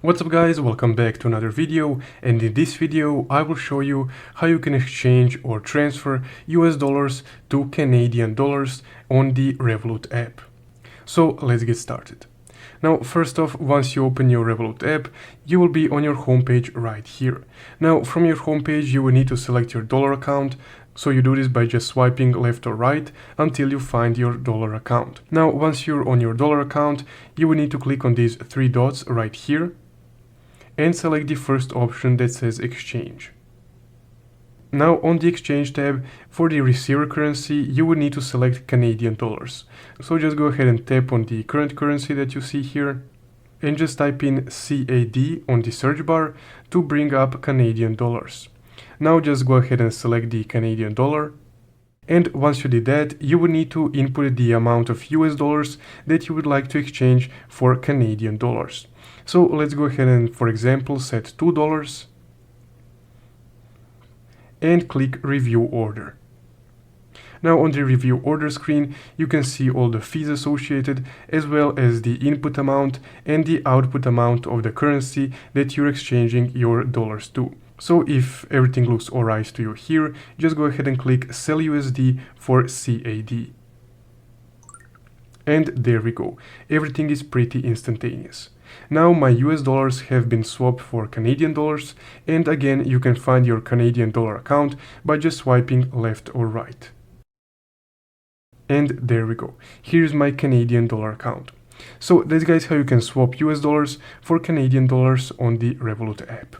What's up guys, welcome back to another video, and in this video I will show you how you can exchange or transfer US dollars to Canadian dollars on the Revolut app. So let's get started. Now first off, once you open your Revolut app, you will be on your homepage right here. Now from your homepage you will need to select your dollar account. So you do this by just swiping left or right until you find your dollar account. Now once you're on your dollar account, you will need to click on these three dots right here and select the first option that says exchange. Now on the exchange tab, for the receiver currency, you will need to select Canadian dollars. So just go ahead and tap on the current currency that you see here and just type in CAD on the search bar to bring up Canadian dollars. Now just go ahead and select the Canadian dollar. And once you did that, you will need to input the amount of US dollars that you would like to exchange for Canadian dollars. So let's go ahead and, for example, set $2 and click Review Order. Now on the Review Order screen, you can see all the fees associated, as well as the input amount and the output amount of the currency that you're exchanging your dollars to. So if everything looks alright to you here, just go ahead and click Sell USD for CAD. And there we go. Everything is pretty instantaneous. Now my US dollars have been swapped for Canadian dollars, and again you can find your Canadian dollar account by just swiping left or right. And there we go. Here's my Canadian dollar account. So that's guys how you can swap US dollars for Canadian dollars on the Revolut app.